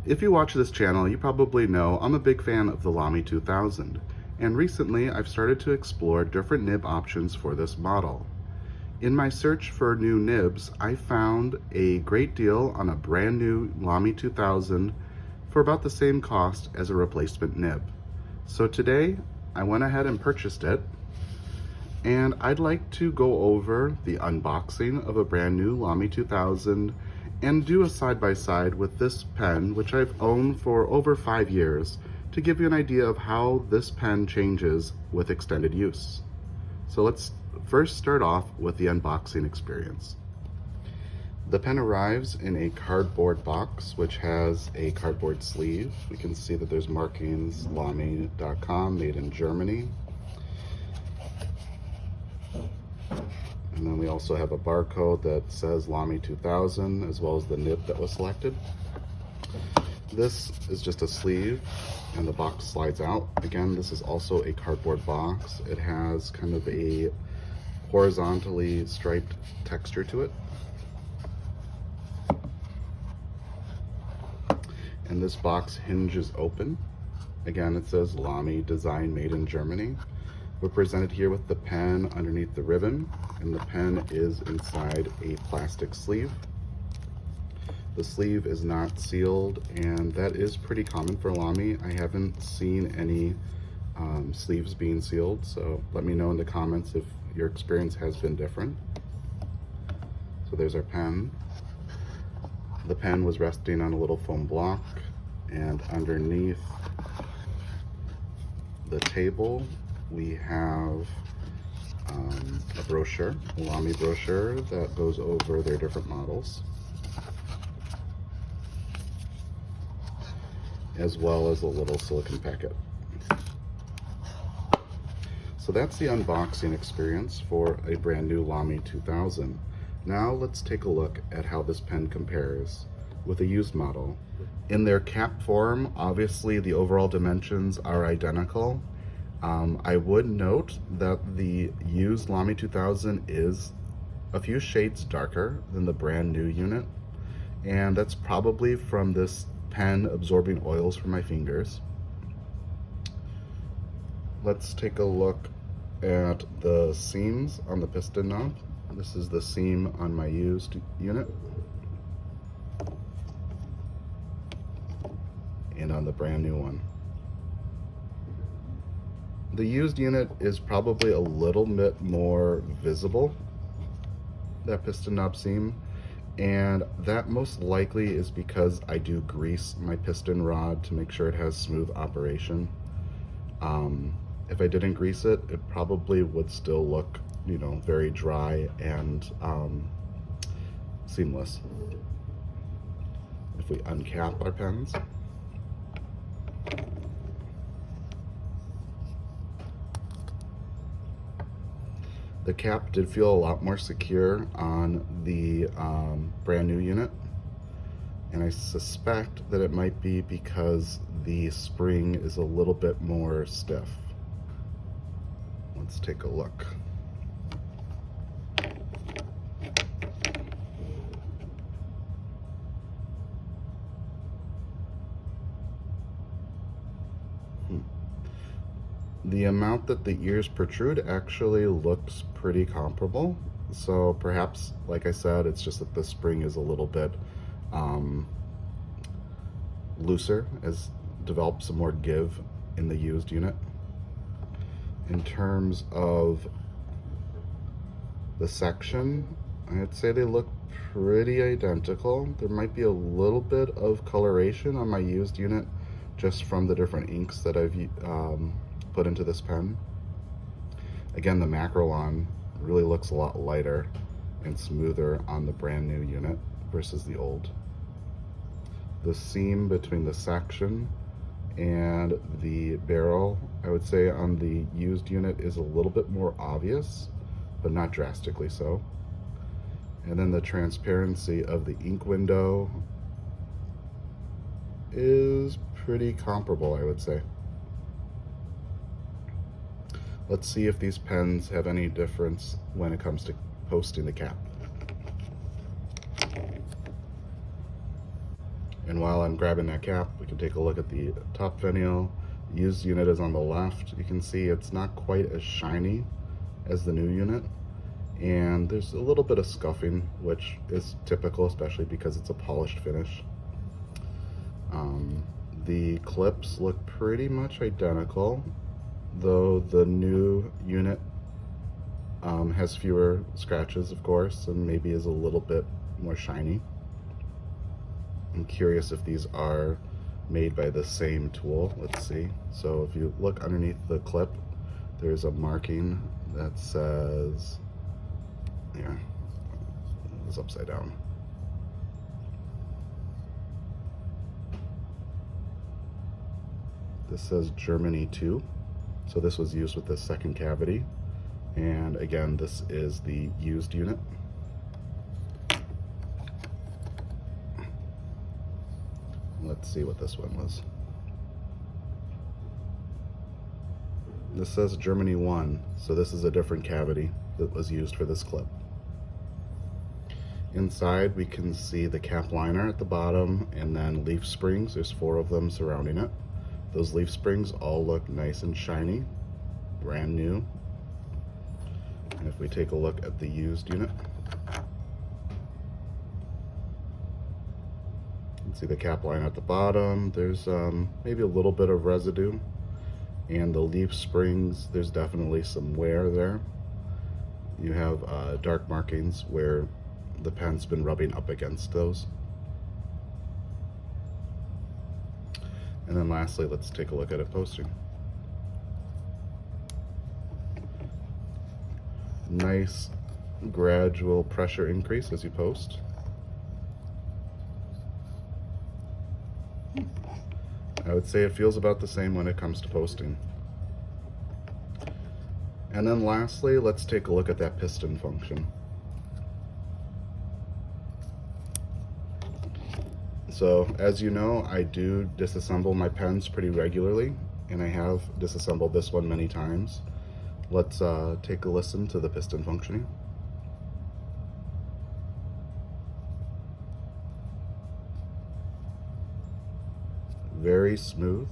If you watch this channel, you probably know I'm a big fan of the Lamy 2000, and recently I've started to explore different nib options for this model. In my search for new nibs, I found a great deal on a brand new Lamy 2000 for about the same cost as a replacement nib. So today, I went ahead and purchased it, and I'd like to go over the unboxing of a brand new Lamy 2000 and do a side-by-side with this pen, which I've owned for over 5 years, to give you an idea of how this pen changes with extended use. So let's first start off with the unboxing experience. The pen arrives in a cardboard box, which has a cardboard sleeve. We can see that there's markings, Lamy.com, made in Germany. And then we also have a barcode that says Lamy 2000, as well as the nib that was selected. This is just a sleeve, and the box slides out. Again, this is also a cardboard box. It has kind of a horizontally striped texture to it. And this box hinges open. Again, it says Lamy design made in Germany. We're presented here with the pen underneath the ribbon, and the pen is inside a plastic sleeve. The sleeve is not sealed, and that is pretty common for Lamy. I haven't seen any sleeves being sealed, so let me know in the comments if your experience has been different. So there's our pen. The pen was resting on a little foam block, and underneath the table we have a brochure, a Lamy brochure that goes over their different models, as well as a little silicone packet. So that's the unboxing experience for a brand new Lamy 2000. Now let's take a look at how this pen compares with a used model. In their cap form, obviously the overall dimensions are identical. I would note that the used Lamy 2000 is a few shades darker than the brand new unit, and that's probably from this pen absorbing oils from my fingers. Let's take a look at the seams on the piston knob. This is the seam on my used unit, and on the brand new one. The used unit is probably a little bit more visible, that piston knob seam, and that most likely is because I do grease my piston rod to make sure it has smooth operation. If I didn't grease it, it probably would still look, you know, very dry and seamless. If we uncap our pens, the cap did feel a lot more secure on the brand new unit, and I suspect that it might be because the spring is a little bit more stiff. Let's take a look. The amount that the ears protrude actually looks pretty comparable. So perhaps, like I said, it's just that the spring is a little bit looser, has developed some more give in the used unit. In terms of the section, I'd say they look pretty identical. There might be a little bit of coloration on my used unit just from the different inks that I've put into this pen. Again, the Macrolon really looks a lot lighter and smoother on the brand new unit versus the old. The seam between the section and the barrel, I would say on the used unit, is a little bit more obvious, but not drastically so. And then the transparency of the ink window is pretty comparable, I would say. Let's see if these pens have any difference when it comes to posting the cap. And while I'm grabbing that cap, we can take a look at the top finial. The used unit is on the left. You can see it's not quite as shiny as the new unit. And there's a little bit of scuffing, which is typical, especially because it's a polished finish. The clips look pretty much identical, though the new unit has fewer scratches, of course, and maybe is a little bit more shiny. I'm curious if these are made by the same tool. Let's see. So if you look underneath the clip, there's a marking that says, here, it's upside down. This says Germany 2. So this was used with the second cavity. And again, this is the used unit. Let's see what this one was. This says Germany 1, so this is a different cavity that was used for this clip. Inside we can see the cap liner at the bottom and then leaf springs. There's 4 of them surrounding it. Those leaf springs all look nice and shiny, brand new. And if we take a look at the used unit, you can see the cap liner at the bottom. There's maybe a little bit of residue. And the leaf springs, there's definitely some wear there. You have dark markings where the pen's been rubbing up against those. And then lastly, let's take a look at it posting. Nice gradual pressure increase as you post. I would say it feels about the same when it comes to posting. And then lastly, let's take a look at that piston function. So as you know, I do disassemble my pens pretty regularly, and I have disassembled this one many times. Let's take a listen to the piston functioning. Very smooth.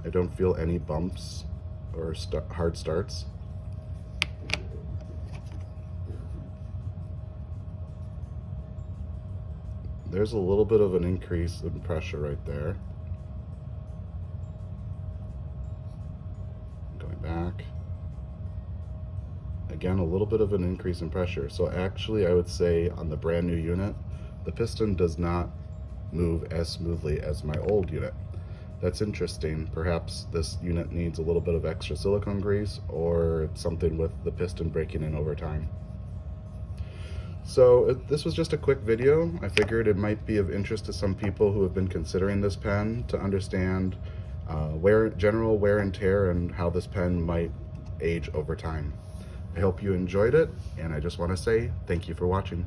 I don't feel any bumps or hard starts. There's a little bit of an increase in pressure right there. Going back. Again, a little bit of an increase in pressure. So actually, I would say on the brand new unit, the piston does not move as smoothly as my old unit. That's interesting. Perhaps this unit needs a little bit of extra silicone grease, or it's something with the piston breaking in over time. So this was just a quick video. I figured it might be of interest to some people who have been considering this pen to understand general wear and tear and how this pen might age over time. I hope you enjoyed it, and I just want to say thank you for watching.